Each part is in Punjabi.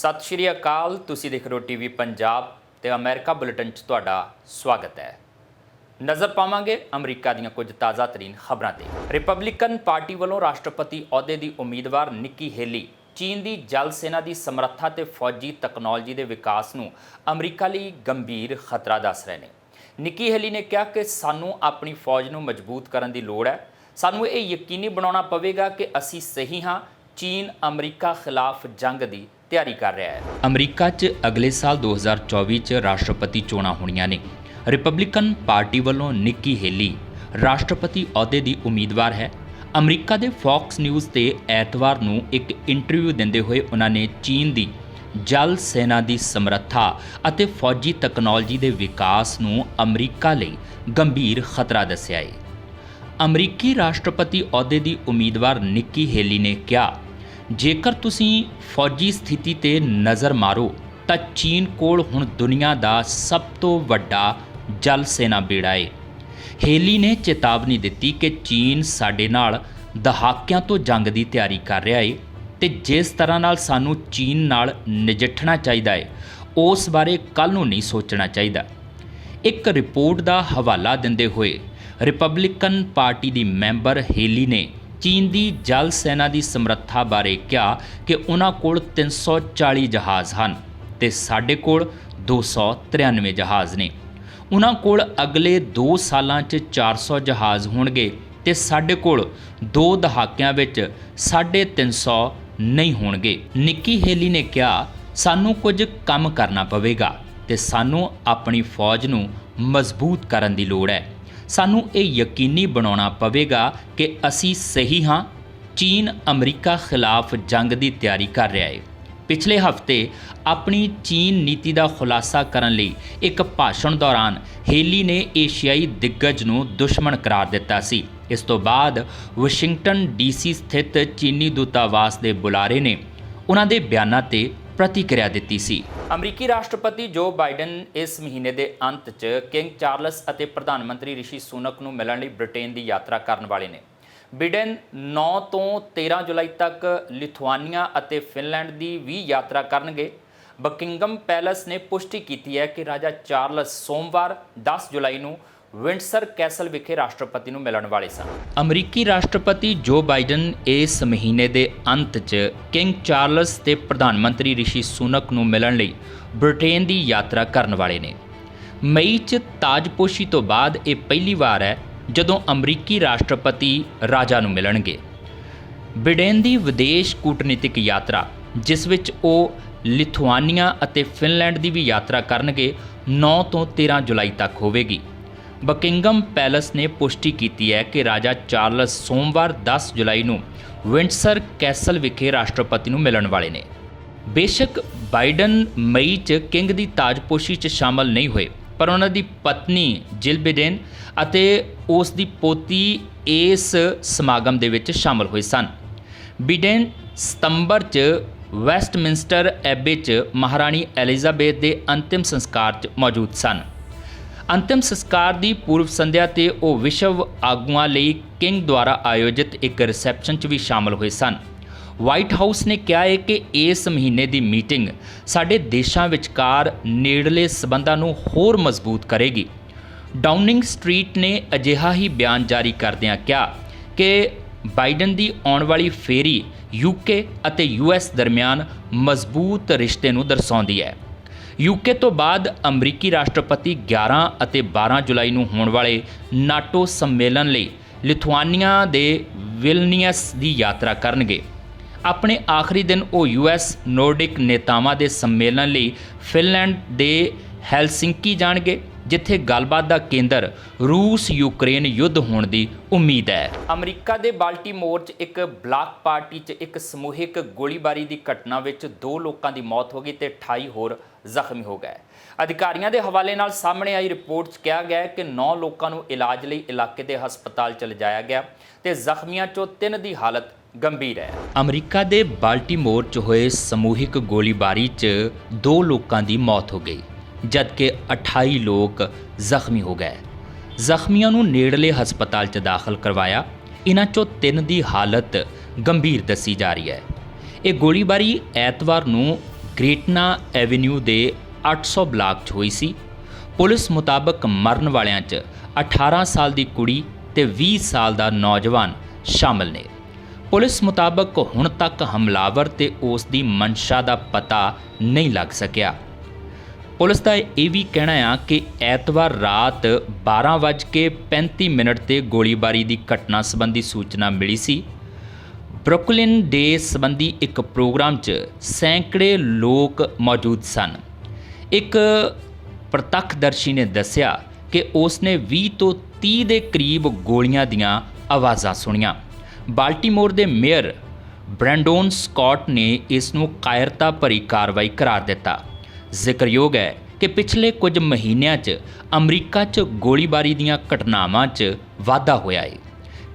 ਸਤਿ ਸ਼੍ਰੀ ਅਕਾਲ। ਤੁਸੀਂ ਦੇਖ ਰਹੇ ਹੋ ਟੀਵੀ ਪੰਜਾਬ ਤੇ ਅਮਰੀਕਾ ਬੁਲੇਟਿਨ 'ਚ ਤੁਹਾਡਾ ਸਵਾਗਤ ਹੈ। ਨਜ਼ਰ ਪਾਵਾਂਗੇ ਅਮਰੀਕਾ ਦੀਆਂ ਕੁਝ ਤਾਜ਼ਾ ਤਰੀਨ ਖਬਰਾਂ ਤੇ। ਰਿਪਬਲਿਕਨ ਪਾਰਟੀ ਵੱਲੋਂ ਰਾਸ਼ਟਰਪਤੀ ਅਹੁਦੇ ਦੀ ਉਮੀਦਵਾਰ ਨਿੱਕੀ ਹੇਲੀ ਚੀਨ ਦੀ ਜਲ ਸੈਨਾ ਦੀ ਸਮਰੱਥਾ ਤੇ ਫੌਜੀ ਤਕਨਾਲੋਜੀ ਦੇ ਵਿਕਾਸ ਨੂੰ ਅਮਰੀਕਾ ਲਈ ਗੰਭੀਰ ਖਤਰਾ ਦੱਸ ਰਹੇ ਨੇ। ਨਿੱਕੀ ਹੇਲੀ ਨੇ ਕਿਹਾ ਕਿ ਸਾਨੂੰ ਆਪਣੀ ਫੌਜ ਨੂੰ ਮਜ਼ਬੂਤ ਕਰਨ ਦੀ ਲੋੜ ਹੈ। ਸਾਨੂੰ ਇਹ ਯਕੀਨੀ ਬਣਾਉਣਾ ਪਵੇਗਾ ਕਿ ਅਸੀਂ ਸਹੀ ਹਾਂ। ਚੀਨ ਅਮਰੀਕਾ ਖਿਲਾਫ ਜੰਗ ਦੀ ਤਿਆਰੀ ਕਰ ਰਿਹਾ ਹੈ। ਅਮਰੀਕਾ 'ਚ ਅਗਲੇ ਸਾਲ 2024 'ਚ ਰਾਸ਼ਟਰਪਤੀ ਚੋਣਾਂ ਹੋਣੀਆਂ ਨੇ। ਰਿਪਬਲਿਕਨ ਪਾਰਟੀ ਵੱਲੋਂ ਨਿੱਕੀ ਹੇਲੀ ਰਾਸ਼ਟਰਪਤੀ ਅਹੁਦੇ ਦੀ ਉਮੀਦਵਾਰ ਹੈ। ਅਮਰੀਕਾ ਦੇ ਫੌਕਸ ਨਿਊਜ਼ ਤੇ ਐਤਵਾਰ ਨੂੰ ਇੱਕ ਇੰਟਰਵਿਊ ਦਿੰਦੇ ਹੋਏ ਉਹਨਾਂ ਨੇ ਚੀਨ ਦੀ ਜਲ ਸੈਨਾ ਦੀ ਸਮਰੱਥਾ ਅਤੇ ਫੌਜੀ ਤਕਨਾਲੋਜੀ ਦੇ ਵਿਕਾਸ ਨੂੰ ਅਮਰੀਕਾ ਲਈ ਗੰਭੀਰ ਖਤਰਾ ਦੱਸਿਆ ਹੈ। ਅਮਰੀਕੀ ਰਾਸ਼ਟਰਪਤੀ ਅਹੁਦੇ ਦੀ ਉਮੀਦਵਾਰ ਨਿੱਕੀ ਹੇਲੀ ਨੇ ਕਿਹਾ, ਜੇਕਰ ਤੁਸੀਂ ਫੌਜੀ ਸਥਿਤੀ ਤੇ ਨਜ਼ਰ ਮਾਰੋ ਤਾਂ ਚੀਨ ਕੋਲ ਹੁਣ ਦੁਨੀਆ ਦਾ ਸਭ ਤੋਂ ਵੱਡਾ ਜਲ ਸੈਨਾ ਬੇੜਾ ਹੈ। ਹੇਲੀ ਨੇ ਚੇਤਾਵਨੀ ਦਿੱਤੀ ਕਿ ਚੀਨ ਸਾਡੇ ਨਾਲ ਦਹਾਕਿਆਂ ਤੋਂ ਜੰਗ ਦੀ ਤਿਆਰੀ ਕਰ ਰਿਹਾ ਹੈ ਤੇ ਜਿਸ ਤਰ੍ਹਾਂ ਨਾਲ ਸਾਨੂੰ ਚੀਨ ਨਾਲ ਨਜਿੱਠਣਾ ਚਾਹੀਦਾ ਹੈ ਉਸ ਬਾਰੇ ਕੱਲ੍ਹ ਨੂੰ ਨਹੀਂ ਸੋਚਣਾ ਚਾਹੀਦਾ। ਇੱਕ ਰਿਪੋਰਟ ਦਾ ਹਵਾਲਾ ਦਿੰਦੇ ਹੋਏ ਰਿਪਬਲਿਕਨ ਪਾਰਟੀ ਦੀ ਮੈਂਬਰ ਹੇਲੀ ਨੇ ਚੀਨ ਦੀ ਜਲ ਸੈਨਾ ਦੀ ਸਮਰੱਥਾ ਬਾਰੇ ਕਿਹਾ ਕਿ ਉਹਨਾਂ ਕੋਲ 340 ਜਹਾਜ਼ ਹਨ ਤੇ ਸਾਡੇ ਕੋਲ 293 ਜਹਾਜ਼ ਨੇ। ਉਹਨਾਂ ਕੋਲ ਅਗਲੇ 2 ਸਾਲਾਂ 'ਚ 400 ਜਹਾਜ਼ ਹੋਣਗੇ ਤੇ ਸਾਡੇ ਕੋਲ 2 ਦਹਾਕਿਆਂ ਵਿੱਚ 350 ਨਹੀਂ ਹੋਣਗੇ। ਨਿੱਕੀ ਹੇਲੀ ਨੇ ਕਿਹਾ, ਸਾਨੂੰ ਕੁਝ ਕੰਮ ਕਰਨਾ ਪਵੇਗਾ ਤੇ ਸਾਨੂੰ ਆਪਣੀ ਫੌਜ ਨੂੰ ਮਜ਼ਬੂਤ ਕਰਨ ਦੀ ਲੋੜ ਹੈ। ਸਾਨੂੰ ਇਹ ਯਕੀਨੀ ਬਣਾਉਣਾ ਪਵੇਗਾ ਕਿ ਅਸੀਂ ਸਹੀ ਹਾਂ। ਚੀਨ ਅਮਰੀਕਾ ਖਿਲਾਫ ਜੰਗ ਦੀ ਤਿਆਰੀ ਕਰ ਰਿਹਾ ਹੈ। ਪਿਛਲੇ ਹਫ਼ਤੇ ਆਪਣੀ ਚੀਨ ਨੀਤੀ ਦਾ ਖੁਲਾਸਾ ਕਰਨ ਲਈ ਇੱਕ ਭਾਸ਼ਣ ਦੌਰਾਨ ਹੇਲੀ ਨੇ ਏਸ਼ੀਆਈ ਦਿੱਗਜ ਨੂੰ ਦੁਸ਼ਮਣ ਕਰਾਰ ਦਿੱਤਾ ਸੀ। ਇਸ ਤੋਂ ਬਾਅਦ ਵਾਸ਼ਿੰਗਟਨ ਡੀਸੀ ਸਥਿਤ ਚੀਨੀ ਦੂਤਾਵਾਸ ਦੇ ਬੁਲਾਰੇ ਨੇ ਉਹਨਾਂ ਦੇ ਬਿਆਨਾਂ ਤੇ ਪ੍ਰਤੀਕਿਰਿਆ ਦਿੱਤੀ ਸੀ। ਅਮਰੀਕੀ ਰਾਸ਼ਟਰਪਤੀ ਜੋ ਬਾਈਡਨ ਇਸ ਮਹੀਨੇ ਦੇ ਅੰਤ 'ਚ ਕਿੰਗ ਚਾਰਲਸ ਅਤੇ ਪ੍ਰਧਾਨ ਮੰਤਰੀ ਰਿਸ਼ੀ ਸੁਨਕ ਨੂੰ ਮਿਲਣ ਲਈ ਬ੍ਰਿਟੇਨ ਦੀ ਯਾਤਰਾ ਕਰਨ ਵਾਲੇ ਨੇ। ਬਾਈਡਨ 9 ਤੋਂ 13 ਜੁਲਾਈ ਤੱਕ ਲਿਥੁਆਨੀਆ ਅਤੇ ਫਿਨਲੈਂਡ ਦੀ ਵੀ ਯਾਤਰਾ ਕਰਨਗੇ। ਬਕਿੰਗਮ ਪੈਲੇਸ ਨੇ ਪੁਸ਼ਟੀ ਕੀਤੀ ਹੈ ਕਿ ਰਾਜਾ ਚਾਰਲਸ ਸੋਮਵਾਰ 10 ਜੁਲਾਈ ਨੂੰ ਵਿੰਡਸਰ ਕੈਸਲ ਵਿਖੇ ਰਾਸ਼ਟਰਪਤੀ ਨੂੰ ਮਿਲਣ ਵਾਲੇ ਸਨ। ਅਮਰੀਕੀ ਰਾਸ਼ਟਰਪਤੀ ਜੋ ਬਾਈਡਨ ਇਸ ਮਹੀਨੇ ਦੇ ਅੰਤ 'ਚ ਕਿੰਗ ਚਾਰਲਸ ਤੇ ਪ੍ਰਧਾਨ ਮੰਤਰੀ ਰਿਸ਼ੀ ਸੁਨਕ ਨੂੰ ਮਿਲਣ ਲਈ ਬ੍ਰਿਟੇਨ ਦੀ ਯਾਤਰਾ ਕਰਨ ਵਾਲੇ ਨੇ। ਮਈ 'ਚ ਤਾਜਪੋਸ਼ੀ ਤੋਂ ਬਾਅਦ ਇਹ ਪਹਿਲੀ ਵਾਰ ਹੈ ਜਦੋਂ ਅਮਰੀਕੀ ਰਾਸ਼ਟਰਪਤੀ ਰਾਜਾ ਨੂੰ ਮਿਲਣਗੇ। ਬਾਈਡਨ ਦੀ ਵਿਦੇਸ਼ ਕੂਟਨੀਤਿਕ ਯਾਤਰਾ, ਜਿਸ ਵਿੱਚ ਉਹ ਲਿਥੁਆਨੀਆ ਅਤੇ ਫਿਨਲੈਂਡ ਦੀ ਵੀ ਯਾਤਰਾ ਕਰਨਗੇ, 9 ਤੋਂ 13 ਜੁਲਾਈ ਤੱਕ ਹੋਵੇਗੀ। ਬਕਿੰਗਮ ਪੈਲੇਸ ਨੇ ਪੁਸ਼ਟੀ ਕੀਤੀ ਹੈ ਕਿ ਰਾਜਾ ਚਾਰਲਸ ਸੋਮਵਾਰ 10 ਜੁਲਾਈ ਨੂੰ ਵਿੰਡਸਰ ਕੈਸਲ ਵਿਖੇ ਰਾਸ਼ਟਰਪਤੀ ਨੂੰ ਮਿਲਣ ਵਾਲੇ ਨੇ। ਬੇਸ਼ੱਕ ਬਾਈਡਨ ਮਈ 'ਚ ਕਿੰਗ ਦੀ ਤਾਜਪੋਸ਼ੀ 'ਚ ਸ਼ਾਮਲ ਨਹੀਂ ਹੋਏ, ਪਰ ਉਹਨਾਂ ਦੀ ਪਤਨੀ ਜਿਲ ਬਾਈਡਨ ਅਤੇ ਉਸ ਦੀ ਪੋਤੀ ਇਸ ਸਮਾਗਮ ਦੇ ਵਿੱਚ ਸ਼ਾਮਲ ਹੋਏ ਸਨ। ਬਾਈਡਨ ਸਤੰਬਰ 'ਚ ਵੈਸਟਮਿੰਸਟਰ ਐਬੇ 'ਚ ਮਹਾਰਾਣੀ ਐਲਿਜ਼ਾਬੇਥ ਦੇ ਅੰਤਿਮ ਸੰਸਕਾਰ 'ਚ ਮੌਜੂਦ ਸਨ। ਅੰਤਿਮ ਸੰਸਕਾਰ ਦੀ ਪੂਰਵ ਸੰਧਿਆ ਤੇ ਉਹ ਵਿਸ਼ਵ ਆਗੂਆਂ ਲਈ ਕਿੰਗ ਦੁਆਰਾ ਆਯੋਜਿਤ ਇੱਕ ਰਿਸੈਪਸ਼ਨ 'ਚ ਵੀ ਸ਼ਾਮਲ ਹੋਏ ਸਨ। ਵਾਈਟ ਹਾਊਸ ਨੇ ਕਿਹਾ ਹੈ ਕਿ ਇਸ ਮਹੀਨੇ ਦੀ ਮੀਟਿੰਗ ਸਾਡੇ ਦੇਸ਼ਾਂ ਵਿਚਕਾਰ ਨੇੜਲੇ ਸਬੰਧਾਂ ਨੂੰ ਹੋਰ ਮਜ਼ਬੂਤ ਕਰੇਗੀ। ਡਾਊਨਿੰਗ ਸਟਰੀਟ ਨੇ ਅਜਿਹਾ ਹੀ ਬਿਆਨ ਜਾਰੀ ਕਰਦਿਆਂ ਕਿਹਾ ਕਿ ਬਾਈਡਨ ਦੀ ਆਉਣ ਵਾਲੀ ਫੇਰੀ ਯੂਕੇ ਅਤੇ ਯੂਐਸ ਦਰਮਿਆਨ ਮਜ਼ਬੂਤ ਰਿਸ਼ਤੇ ਨੂੰ ਦਰਸਾਉਂਦੀ ਹੈ। ਯੂਕੇ ਤੋਂ ਬਾਅਦ ਅਮਰੀਕੀ ਰਾਸ਼ਟਰਪਤੀ 11 ਅਤੇ 12 ਜੁਲਾਈ ਨੂੰ ਹੋਣ ਵਾਲੇ ਨਾਟੋ ਸੰਮੇਲਨ ਲਈ ਲਿਥੁਆਨੀਆ ਦੇ ਵਿਲਨੀਅਸ ਦੀ ਯਾਤਰਾ ਕਰਨਗੇ। ਆਪਣੇ ਆਖਰੀ ਦਿਨ ਉਹ ਯੂਐਸ ਨੋਰਡਿਕ ਨੇਤਾਵਾਂ ਦੇ ਸੰਮੇਲਨ ਲਈ ਫਿਨਲੈਂਡ ਦੇ ਹੈਲਸਿੰਕੀ ਜਾਣਗੇ, ਜਿੱਥੇ ਗੱਲਬਾਤ ਦਾ ਕੇਂਦਰ ਰੂਸ ਯੂਕਰੇਨ ਯੁੱਧ ਹੋਣ ਦੀ ਉਮੀਦ ਹੈ। ਅਮਰੀਕਾ ਦੇ ਬਾਲਟੀਮੋਰ 'ਚ ਇੱਕ ਬਲਾਕ ਪਾਰਟੀ 'ਚ ਇੱਕ ਸਮੂਹਿਕ ਗੋਲੀਬਾਰੀ ਦੀ ਘਟਨਾ ਵਿੱਚ 2 ਲੋਕਾਂ ਦੀ ਮੌਤ ਹੋ ਗਈ ਤੇ 28 ਹੋਰ ਜ਼ਖਮੀ ਹੋ ਗਏ। ਅਧਿਕਾਰੀਆਂ ਦੇ ਹਵਾਲੇ ਨਾਲ ਸਾਹਮਣੇ ਆਈ ਰਿਪੋਰਟ 'ਚ ਕਿਹਾ ਗਿਆ ਕਿ 9 ਲੋਕਾਂ ਨੂੰ ਇਲਾਜ ਲਈ ਇਲਾਕੇ ਦੇ ਹਸਪਤਾਲ 'ਚ ਲਿਜਾਇਆ ਗਿਆ ਤੇ ਜ਼ਖਮੀਆਂ 'ਚੋਂ 3 ਦੀ ਹਾਲਤ ਗੰਭੀਰ ਹੈ। ਅਮਰੀਕਾ ਦੇ ਬਾਲਟੀਮੋਰ 'ਚ ਹੋਏ ਸਮੂਹਿਕ ਗੋਲੀਬਾਰੀ 'ਚ 2 ਲੋਕਾਂ ਦੀ ਮੌਤ ਹੋ ਗਈ, ਜਦਕਿ 28 ਲੋਕ ਜ਼ਖਮੀ ਹੋ ਗਏ। ਜ਼ਖਮੀਆਂ ਨੂੰ ਨੇੜਲੇ ਹਸਪਤਾਲ 'ਚ ਦਾਖਲ ਕਰਵਾਇਆ। ਇਹਨਾਂ 'ਚੋਂ 3 ਦੀ ਹਾਲਤ ਗੰਭੀਰ ਦੱਸੀ ਜਾ ਰਹੀ ਹੈ। ਇਹ ਗੋਲੀਬਾਰੀ ਐਤਵਾਰ ਨੂੰ ਗ੍ਰੇਟਨਾ ਐਵੇਨਿਊ ਦੇ 800 ਬਲਾਕ 'ਚ ਹੋਈ ਸੀ। ਪੁਲਿਸ ਮੁਤਾਬਕ ਮਰਨ ਵਾਲਿਆਂ 'ਚ 18 ਸਾਲ ਦੀ ਕੁੜੀ ਤੇ 20 ਸਾਲ ਦਾ ਨੌਜਵਾਨ ਸ਼ਾਮਲ ਨੇ। ਪੁਲਿਸ ਮੁਤਾਬਕ ਹੁਣ ਤੱਕ ਹਮਲਾਵਰ ਤੇ ਉਸ ਦੀ ਮਨਸ਼ਾ ਦਾ ਪਤਾ ਨਹੀਂ ਲੱਗ ਸਕਿਆ। ਪੁਲਿਸ ਦਾ ਇਹ ਵੀ ਕਹਿਣਾ ਆ ਕਿ ਐਤਵਾਰ ਰਾਤ 12:35 ਤੇ ਗੋਲੀਬਾਰੀ ਦੀ ਘਟਨਾ ਸੰਬੰਧੀ ਸੂਚਨਾ ਮਿਲੀ ਸੀ। ਬਰੁਕਲਿਨ ਡੇ ਸੰਬੰਧੀ ਇੱਕ ਪ੍ਰੋਗਰਾਮ 'ਚ ਸੈਂਕੜੇ ਲੋਕ ਮੌਜੂਦ ਸਨ। ਇੱਕ ਪ੍ਰਤੱਖਦਰਸ਼ੀ ਨੇ ਦੱਸਿਆ ਕਿ ਉਸ ਨੇ 20 ਤੋਂ 30 ਦੇ ਕਰੀਬ ਗੋਲੀਆਂ ਦੀਆਂ ਆਵਾਜ਼ਾਂ ਸੁਣੀਆਂ। ਬਾਲਟੀਮੋਰ ਦੇ ਮੇਅਰ ਬ੍ਰੈਂਡੋਨ ਸਕਾਟ ਨੇ ਇਸ ਨੂੰ ਕਾਇਰਤਾ ਭਰੀ ਕਾਰਵਾਈ ਕਰਾਰ ਦਿੱਤਾ। ਜ਼ਿਕਰਯੋਗ ਹੈ ਕਿ ਪਿਛਲੇ ਕੁਝ ਮਹੀਨਿਆਂ 'ਚ ਅਮਰੀਕਾ 'ਚ ਗੋਲੀਬਾਰੀ ਦੀਆਂ ਘਟਨਾਵਾਂ 'ਚ ਵਾਧਾ ਹੋਇਆ ਹੈ।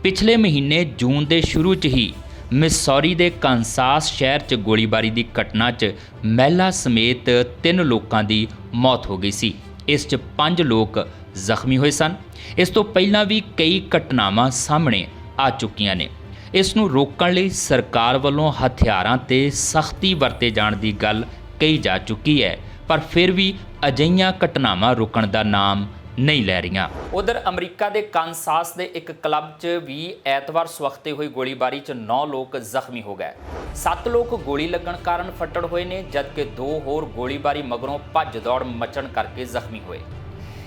ਪਿਛਲੇ ਮਹੀਨੇ ਜੂਨ ਦੇ ਸ਼ੁਰੂ 'ਚ ਹੀ ਮਿਸੌਰੀ ਦੇ ਕਾਂਸਾਸ ਸ਼ਹਿਰ 'ਚ ਗੋਲੀਬਾਰੀ ਦੀ ਘਟਨਾ 'ਚ ਮਹਿਲਾ ਸਮੇਤ 3 ਲੋਕਾਂ ਦੀ ਮੌਤ ਹੋ ਗਈ ਸੀ। ਇਸ 'ਚ 5 ਲੋਕ ਜ਼ਖਮੀ ਹੋਏ ਸਨ। ਇਸ ਤੋਂ ਪਹਿਲਾਂ ਵੀ ਕਈ ਘਟਨਾਵਾਂ ਸਾਹਮਣੇ ਆ ਚੁੱਕੀਆਂ ਨੇ। ਇਸ ਨੂੰ ਰੋਕਣ ਲਈ ਸਰਕਾਰ ਵੱਲੋਂ ਹਥਿਆਰਾਂ ਤੇ ਸਖਤੀ ਵਰਤੇ ਜਾਣ ਦੀ ਗੱਲ ਕਹੀ ਜਾ ਚੁੱਕੀ ਹੈ, ਪਰ ਫਿਰ ਵੀ ਅਜਿਹੀਆਂ ਘਟਨਾਵਾਂ ਰੁਕਣ ਦਾ ਨਾਮ ਨਹੀਂ ਲੈ ਰਹੀਆਂ। ਉਧਰ ਅਮਰੀਕਾ ਦੇ ਕਾਂਸਾਸ ਦੇ ਇੱਕ ਕਲੱਬ 'ਚ ਵੀ ਐਤਵਾਰ ਸਵਖਤੇ ਹੋਈ ਗੋਲੀਬਾਰੀ 'ਚ 9 ਲੋਕ ਜ਼ਖਮੀ ਹੋ ਗਏ। 7 ਲੋਕ ਗੋਲੀ ਲੱਗਣ ਕਾਰਨ ਫੱਟੜ ਹੋਏ ਨੇ, ਜਦਕਿ 2 ਹੋਰ ਗੋਲੀਬਾਰੀ ਮਗਰੋਂ ਭੱਜ ਦੌੜ ਮਚਣ ਕਰਕੇ ਜ਼ਖਮੀ ਹੋਏ।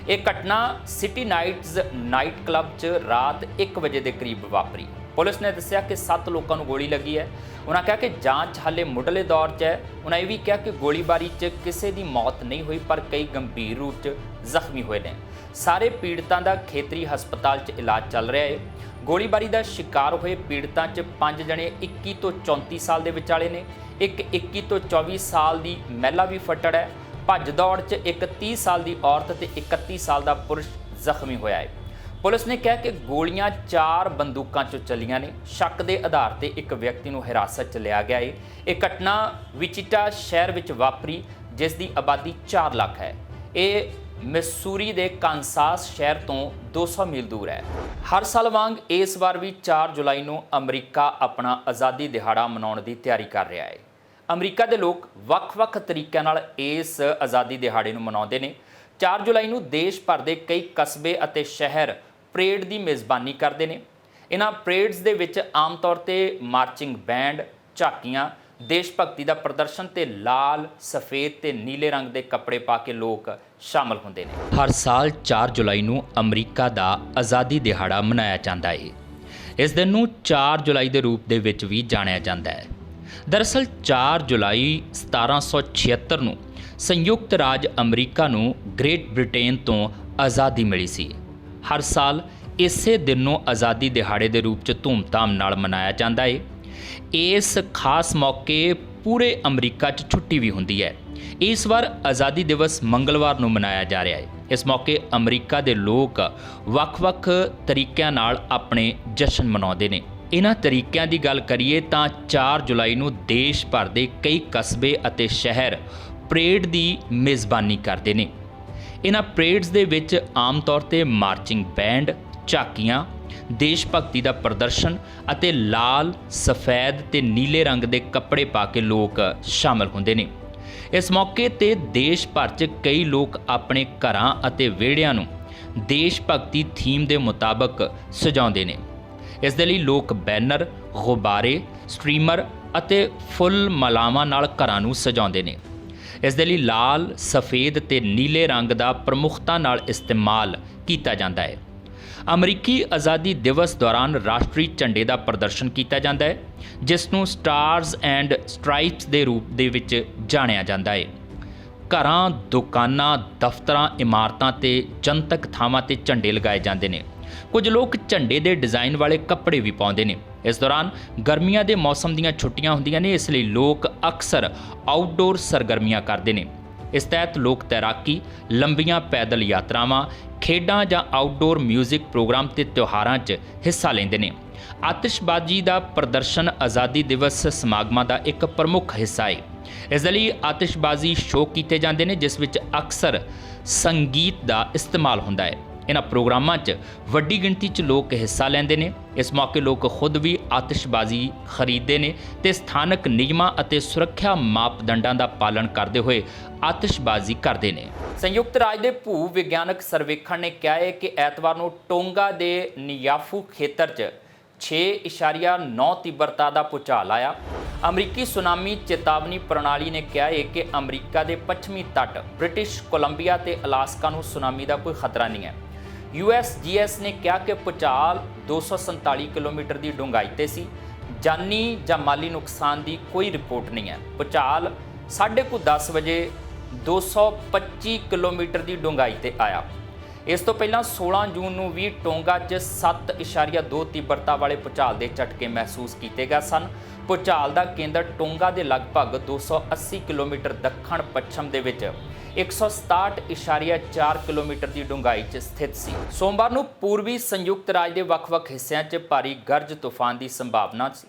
ਇਹ ਘਟਨਾ ਸਿਟੀ ਨਾਈਟਸ ਨਾਈਟ ਕਲੱਬ 'ਚ ਰਾਤ 1 ਵਜੇ ਦੇ ਕਰੀਬ ਵਾਪਰੀ। ਪੁਲਿਸ ਨੇ ਦੱਸਿਆ ਕਿ 7 ਲੋਕਾਂ ਨੂੰ ਗੋਲੀ ਲੱਗੀ ਹੈ। ਉਹਨਾਂ ਕਿਹਾ ਕਿ ਜਾਂਚ ਹਾਲੇ ਮੁੱਢਲੇ ਦੌਰ 'ਚ ਹੈ। ਉਹਨਾਂ ਇਹ ਵੀ ਕਿਹਾ ਕਿ ਗੋਲੀਬਾਰੀ 'ਚ ਕਿਸੇ ਦੀ ਮੌਤ ਨਹੀਂ ਹੋਈ, ਪਰ ਕਈ ਗੰਭੀਰ ਰੂਪ 'ਚ ਜ਼ਖਮੀ ਹੋਏ ਨੇ। ਸਾਰੇ ਪੀੜਤਾਂ ਦਾ ਖੇਤਰੀ ਹਸਪਤਾਲ 'ਚ ਇਲਾਜ ਚੱਲ ਰਿਹਾ ਹੈ। ਗੋਲੀਬਾਰੀ ਦਾ ਸ਼ਿਕਾਰ ਹੋਏ ਪੀੜਤਾਂ 'ਚ 5 ਜਣੇ 21 ਤੋਂ 34 ਸਾਲ ਦੇ ਵਿਚਾਲੇ ਨੇ। ਇੱਕ 21 ਤੋਂ 24 ਸਾਲ ਦੀ ਮਹਿਲਾ ਵੀ ਫੱਟੜ ਹੈ। ਭੱਜ ਦੌੜ 'ਚ ਇੱਕ 30 ਸਾਲ ਦੀ ਔਰਤ ਤੇ 31 ਸਾਲ ਦਾ ਪੁਰਸ਼ ਜ਼ਖਮੀ ਹੋਇਆ ਹੈ। ਪੁਲਿਸ ਨੇ ਕਿਹਾ ਕਿ ਗੋਲੀਆਂ 4 ਬੰਦੂਕਾਂ 'ਚੋਂ ਚੱਲੀਆਂ ਨੇ। ਸ਼ੱਕ ਦੇ ਆਧਾਰ ਤੇ ਇੱਕ ਵਿਅਕਤੀ ਨੂੰ ਹਿਰਾਸਤ 'ਚ ਲਿਆ ਗਿਆ ਹੈ। ਇਹ ਘਟਨਾ ਵਿਚੀਟਾ ਸ਼ਹਿਰ ਵਿੱਚ ਵਾਪਰੀ, ਜਿਸ ਦੀ ਆਬਾਦੀ 4 ਲੱਖ ਹੈ। ਇਹ ਮਿਸੂਰੀ ਦੇ ਕਾਂਸਾਸ ਸ਼ਹਿਰ ਤੋਂ 200 ਮੀਲ ਦੂਰ ਹੈ। ਹਰ ਸਾਲ ਵਾਂਗ ਇਸ ਵਾਰ ਵੀ 4 ਜੁਲਾਈ ਨੂੰ ਅਮਰੀਕਾ ਆਪਣਾ ਆਜ਼ਾਦੀ ਦਿਹਾੜਾ ਮਨਾਉਣ ਦੀ ਤਿਆਰੀ ਕਰ ਰਿਹਾ ਹੈ। ਅਮਰੀਕਾ ਦੇ ਲੋਕ ਵੱਖ-ਵੱਖ ਤਰੀਕਿਆਂ ਨਾਲ ਇਸ ਆਜ਼ਾਦੀ ਦਿਹਾੜੇ ਨੂੰ ਮਨਾਉਂਦੇ ਨੇ। 4 ਜੁਲਾਈ ਨੂੰ ਦੇਸ਼ ਭਰ ਦੇ ਕਈ ਕਸਬੇ ਅਤੇ ਸ਼ਹਿਰ ਪਰੇਡ ਦੀ ਮੇਜ਼ਬਾਨੀ ਕਰਦੇ ਨੇ। ਇਹਨਾਂ ਪਰੇਡਸ ਦੇ ਵਿੱਚ ਆਮ ਤੌਰ ਤੇ ਮਾਰਚਿੰਗ ਬੈਂਡ, ਝਾਕੀਆਂ, ਦੇਸ਼ ਭਗਤੀ ਦਾ ਪ੍ਰਦਰਸ਼ਨ ਤੇ ਲਾਲ, ਸਫੇਦ ਤੇ ਨੀਲੇ ਰੰਗ ਦੇ ਕੱਪੜੇ ਪਾ ਕੇ ਲੋਕ ਸ਼ਾਮਲ ਹੁੰਦੇ ਨੇ। ਹਰ ਸਾਲ 4 ਜੁਲਾਈ ਨੂੰ ਅਮਰੀਕਾ ਦਾ ਆਜ਼ਾਦੀ ਦਿਹਾੜਾ ਮਨਾਇਆ ਜਾਂਦਾ ਹੈ। ਇਸ ਦਿਨ ਨੂੰ 4 ਜੁਲਾਈ ਦੇ ਰੂਪ ਦੇ ਵਿੱਚ ਵੀ ਜਾਣਿਆ ਜਾਂਦਾ ਹੈ। ਦਰਅਸਲ 4 ਜੁਲਾਈ 1776 ਨੂੰ ਸੰਯੁਕਤ ਰਾਜ ਅਮਰੀਕਾ ਨੂੰ ਗ੍ਰੇਟ ਬ੍ਰਿਟੇਨ ਤੋਂ ਆਜ਼ਾਦੀ ਮਿਲੀ ਸੀ। ਹਰ ਸਾਲ ਇਸੇ ਦਿਨ ਨੂੰ ਆਜ਼ਾਦੀ ਦਿਹਾੜੇ ਦੇ ਰੂਪ 'ਚ ਧੂਮਧਾਮ ਨਾਲ ਮਨਾਇਆ ਜਾਂਦਾ ਹੈ। ਇਸ ਖਾਸ ਮੌਕੇ ਪੂਰੇ ਅਮਰੀਕਾ 'ਚ ਛੁੱਟੀ ਵੀ ਹੁੰਦੀ ਹੈ। ਇਸ ਵਾਰ ਆਜ਼ਾਦੀ ਦਿਵਸ ਮੰਗਲਵਾਰ ਨੂੰ ਮਨਾਇਆ ਜਾ ਰਿਹਾ ਹੈ। ਇਸ ਮੌਕੇ ਅਮਰੀਕਾ ਦੇ ਲੋਕ ਵੱਖ-ਵੱਖ ਤਰੀਕਿਆਂ ਨਾਲ ਆਪਣੇ ਜਸ਼ਨ ਮਨਾਉਂਦੇ ਨੇ। ਇਹਨਾਂ ਤਰੀਕਿਆਂ ਦੀ ਗੱਲ ਕਰੀਏ ਤਾਂ 4 ਜੁਲਾਈ ਨੂੰ ਦੇਸ਼ ਭਰ ਦੇ ਕਈ ਕਸਬੇ ਅਤੇ ਸ਼ਹਿਰ ਪਰੇਡ ਦੀ ਮੇਜ਼ਬਾਨੀ ਕਰਦੇ ਨੇ। ਇਹਨਾਂ ਪਰੇਡਸ ਦੇ ਵਿੱਚ ਆਮ ਤੌਰ ਤੇ ਮਾਰਚਿੰਗ ਬੈਂਡ, ਝਾਕੀਆਂ, ਦੇਸ਼ ਭਗਤੀ ਦਾ ਪ੍ਰਦਰਸ਼ਨ ਅਤੇ ਲਾਲ, ਸਫੈਦ ਤੇ ਨੀਲੇ ਰੰਗ ਦੇ ਕੱਪੜੇ ਪਾ ਕੇ ਲੋਕ ਸ਼ਾਮਲ ਹੁੰਦੇ ਨੇ। ਇਸ ਮੌਕੇ ਤੇ ਦੇਸ਼ ਭਰ 'ਚ ਕਈ ਲੋਕ ਆਪਣੇ ਘਰਾਂ ਅਤੇ ਵਿਹੜਿਆਂ ਨੂੰ ਦੇਸ਼ ਭਗਤੀ ਥੀਮ ਦੇ ਮੁਤਾਬਕ ਸਜਾਉਂਦੇ ਨੇ। ਇਸ ਦੇ ਲਈ ਲੋਕ ਬੈਨਰ, ਗੁਬਾਰੇ, ਸਟ੍ਰੀਮਰ ਅਤੇ ਫੁੱਲ ਮਾਲਾਵਾਂ ਨਾਲ ਘਰਾਂ ਨੂੰ ਸਜਾਉਂਦੇ ਨੇ। ਇਸ ਦੇ ਲਈ ਲਾਲ, ਸਫੇਦ ਤੇ ਨੀਲੇ ਰੰਗ ਦਾ ਪ੍ਰਮੁੱਖਤਾ ਨਾਲ ਇਸਤੇਮਾਲ ਕੀਤਾ ਜਾਂਦਾ ਹੈ। ਅਮਰੀਕੀ ਆਜ਼ਾਦੀ ਦਿਵਸ ਦੌਰਾਨ ਰਾਸ਼ਟਰੀ ਝੰਡੇ ਦਾ ਪ੍ਰਦਰਸ਼ਨ ਕੀਤਾ ਜਾਂਦਾ ਹੈ, ਜਿਸ ਨੂੰ ਸਟਾਰਸ ਐਂਡ ਸਟ੍ਰਾਈਪਸ ਦੇ ਰੂਪ ਦੇ ਵਿੱਚ ਜਾਣਿਆ ਜਾਂਦਾ ਹੈ। ਘਰਾਂ, ਦੁਕਾਨਾਂ, ਦਫ਼ਤਰਾਂ, ਇਮਾਰਤਾਂ ਤੇ ਜਨਤਕ ਥਾਵਾਂ ਤੇ ਝੰਡੇ ਲਗਾਏ ਜਾਂਦੇ ਨੇ। ਕੁਝ ਲੋਕ ਝੰਡੇ ਦੇ ਡਿਜ਼ਾਈਨ ਵਾਲੇ ਕੱਪੜੇ ਵੀ ਪਾਉਂਦੇ ਨੇ। ਇਸ ਦੌਰਾਨ ਗਰਮੀਆਂ ਦੇ ਮੌਸਮ ਦੀਆਂ ਛੁੱਟੀਆਂ ਹੁੰਦੀਆਂ ਨੇ, ਇਸ ਲਈ ਲੋਕ ਅਕਸਰ ਆਊਟਡੋਰ ਸਰਗਰਮੀਆਂ ਕਰਦੇ ਨੇ। ਇਸ ਤਹਿਤ ਲੋਕ ਤੈਰਾਕੀ, ਲੰਬੀਆਂ ਪੈਦਲ ਯਾਤਰਾਵਾਂ, ਖੇਡਾਂ ਜਾਂ ਆਊਟਡੋਰ ਮਿਊਜ਼ਿਕ ਪ੍ਰੋਗਰਾਮ ਤੇ ਤਿਉਹਾਰਾਂ 'ਚ ਹਿੱਸਾ ਲੈਂਦੇ ਨੇ। ਆਤਿਸ਼ਬਾਜ਼ੀ ਦਾ ਪ੍ਰਦਰਸ਼ਨ ਆਜ਼ਾਦੀ ਦਿਵਸ ਸਮਾਗਮਾਂ ਦਾ ਇੱਕ ਪ੍ਰਮੁੱਖ ਹਿੱਸਾ ਹੈ। ਇਸ ਦੇ ਲਈ ਆਤਿਸ਼ਬਾਜ਼ੀ ਸ਼ੋਅ ਕੀਤੇ ਜਾਂਦੇ ਨੇ, ਜਿਸ ਵਿੱਚ ਅਕਸਰ ਸੰਗੀਤ ਦਾ ਇਸਤੇਮਾਲ ਹੁੰਦਾ ਹੈ। ਇਹਨਾਂ ਪ੍ਰੋਗਰਾਮਾਂ 'ਚ ਵੱਡੀ ਗਿਣਤੀ 'ਚ ਲੋਕ ਹਿੱਸਾ ਲੈਂਦੇ ਨੇ। ਇਸ ਮੌਕੇ ਲੋਕ ਖੁਦ ਵੀ ਆਤਿਸ਼ਬਾਜ਼ੀ ਖਰੀਦਦੇ ਨੇ ਤੇ ਸਥਾਨਕ ਨਿਯਮਾਂ ਅਤੇ ਸੁਰੱਖਿਆ ਮਾਪਦੰਡਾਂ ਦਾ ਪਾਲਣ ਕਰਦੇ ਹੋਏ ਆਤਿਸ਼ਬਾਜ਼ੀ ਕਰਦੇ ਨੇ। ਸੰਯੁਕਤ ਰਾਜ ਦੇ ਭੂ ਵਿਗਿਆਨਕ ਸਰਵੇਖਣ ਨੇ ਕਿਹਾ ਹੈ ਕਿ ਐਤਵਾਰ ਨੂੰ ਟੋਂਗਾ ਦੇ ਨਿਯਾਫੂ ਖੇਤਰ 'ਚ 6.9 ਤੀਬਰਤਾ ਦਾ ਭੂਚਾਲ ਆਇਆ। ਅਮਰੀਕੀ ਸੁਨਾਮੀ ਚੇਤਾਵਨੀ ਪ੍ਰਣਾਲੀ ਨੇ ਕਿਹਾ ਹੈ ਕਿ ਅਮਰੀਕਾ ਦੇ ਪੱਛਮੀ ਤੱਟ, ਬ੍ਰਿਟਿਸ਼ ਕੋਲੰਬੀਆ ਤੇ ਅਲਾਸਕਾ ਨੂੰ ਸੁਨਾਮੀ ਦਾ ਕੋਈ ਖਤਰਾ ਨਹੀਂ ਹੈ। USGS ਨੇ ਕਿਹਾ ਕਿ ਭੂਚਾਲ 247 ਕਿਲੋਮੀਟਰ ਦੀ ਡੂੰਘਾਈ ਤੇ ਸੀ। ਜਾਨੀ ਜਾਂ ਮਾਲੀ ਨੁਕਸਾਨ ਦੀ ਕੋਈ ਰਿਪੋਰਟ ਨਹੀਂ ਹੈ। ਭੂਚਾਲ 10:30 ਵਜੇ 225 ਕਿਲੋਮੀਟਰ ਦੀ ਡੂੰਘਾਈ ਤੇ ਆਇਆ। ਇਸ ਤੋਂ ਪਹਿਲਾਂ 16 ਜੂਨ ਨੂੰ ਵੀ ਟੋਂਗਾ 'ਚ 7.2 ਤੀਬਰਤਾ ਵਾਲੇ ਭੂਚਾਲ ਦੇ ਝਟਕੇ ਮਹਿਸੂਸ ਕੀਤੇ ਗਏ ਸਨ। ਭੂਚਾਲ ਦਾ ਕੇਂਦਰ ਟੋਂਗਾ ਦੇ ਲਗਭਗ 280 ਕਿਲੋਮੀਟਰ ਦੱਖਣ ਪੱਛਮ ਦੇ ਵਿੱਚ 167.4 ਕਿਲੋਮੀਟਰ ਦੀ ਡੂੰਘਾਈ 'ਚ ਸਥਿਤ ਸੀ। ਸੋਮਵਾਰ ਨੂੰ ਪੂਰਬੀ ਸੰਯੁਕਤ ਰਾਜ ਦੇ ਵੱਖ-ਵੱਖ ਹਿੱਸਿਆਂ 'ਚ ਭਾਰੀ ਗਰਜ ਤੂਫਾਨ ਦੀ ਸੰਭਾਵਨਾ ਸੀ,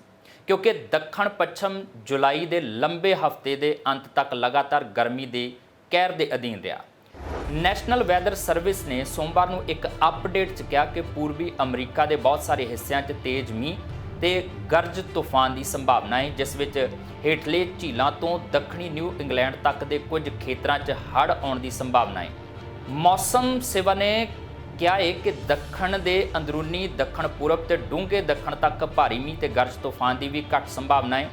ਕਿਉਂਕਿ ਦੱਖਣ ਪੱਛਮ ਜੁਲਾਈ ਦੇ ਲੰਬੇ ਹਫ਼ਤੇ ਦੇ ਅੰਤ ਤੱਕ ਲਗਾਤਾਰ ਗਰਮੀ ਦੇ ਕਹਿਰ ਦੇ ਅਧੀਨ ਰਿਹਾ। ਨੈਸ਼ਨਲ ਵੈਦਰ ਸਰਵਿਸ ਨੇ ਸੋਮਵਾਰ ਨੂੰ ਇੱਕ ਅਪਡੇਟ 'ਚ ਕਿਹਾ ਕਿ ਪੂਰਬੀ ਅਮਰੀਕਾ ਦੇ ਬਹੁਤ ਸਾਰੇ ਹਿੱਸਿਆਂ 'ਚ ਤੇਜ਼ ਮੀਂਹ ਤੇ ਗਰਜ ਤੂਫਾਨ ਦੀ ਸੰਭਾਵਨਾ ਹੈ, ਜਿਸ ਵਿੱਚ ਹੇਠਲੇ ਝੀਲਾਂ ਤੋਂ ਦੱਖਣੀ ਨਿਊ ਇੰਗਲੈਂਡ ਤੱਕ ਦੇ ਕੁਝ ਖੇਤਰਾਂ 'ਚ ਹੜ੍ਹ ਆਉਣ ਦੀ ਸੰਭਾਵਨਾ ਹੈ। ਮੌਸਮ ਸੇਵਾ ਨੇ ਕਿਹਾ ਹੈ ਕਿ ਦੱਖਣ ਦੇ ਅੰਦਰੂਨੀ, ਦੱਖਣ ਪੂਰਬ ਤੇ ਡੂੰਘੇ ਦੱਖਣ ਤੱਕ ਭਾਰੀ ਮੀਂਹ ਤੇ ਗਰਜ ਤੂਫਾਨ ਦੀ ਵੀ ਘੱਟ ਸੰਭਾਵਨਾ ਹੈ।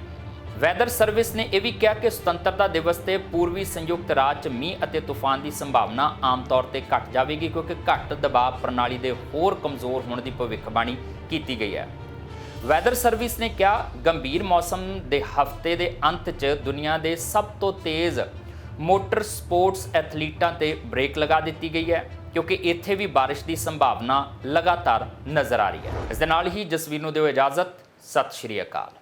ਵੈਦਰ ਸਰਵਿਸ ਨੇ ਇਹ ਵੀ ਕਿਹਾ ਕਿ ਸੁਤੰਤਰਤਾ ਦਿਵਸ ਤੇ ਪੂਰਬੀ ਸੰਯੁਕਤ ਰਾਜ 'ਚ ਮੀਂਹ ਅਤੇ ਤੂਫਾਨ ਦੀ ਸੰਭਾਵਨਾ ਆਮ ਤੌਰ ਤੇ ਘਟ ਜਾਵੇਗੀ, ਕਿਉਂਕਿ ਘੱਟ ਦਬਾਅ ਪ੍ਰਣਾਲੀ ਦੇ ਹੋਰ ਕਮਜ਼ੋਰ ਹੋਣ ਦੀ ਭਵਿੱਖਬਾਣੀ ਕੀਤੀ ਗਈ ਹੈ। ਵੈਦਰ ਸਰਵਿਸ ਨੇ ਕਿਹਾ, ਗੰਭੀਰ ਮੌਸਮ ਦੇ ਹਫ਼ਤੇ ਦੇ ਅੰਤ 'ਚ ਦੁਨੀਆ ਦੇ ਸਭ ਤੋਂ ਤੇਜ਼ ਮੋਟਰ ਸਪੋਰਟਸ ਐਥਲੀਟਾਂ ਤੇ ਬ੍ਰੇਕ ਲਗਾ ਦਿੱਤੀ ਗਈ ਹੈ, ਕਿਉਂਕਿ ਇੱਥੇ ਵੀ ਬਾਰਿਸ਼ ਦੀ ਸੰਭਾਵਨਾ ਲਗਾਤਾਰ ਨਜ਼ਰ ਆ ਰਹੀ ਹੈ। ਇਸ ਦੇ ਨਾਲ ਹੀ ਜਸਵੀਰ ਨੂੰ ਦਿਓ ਇਜਾਜ਼ਤ। ਸਤਿ ਸ਼੍ਰੀ ਅਕਾਲ।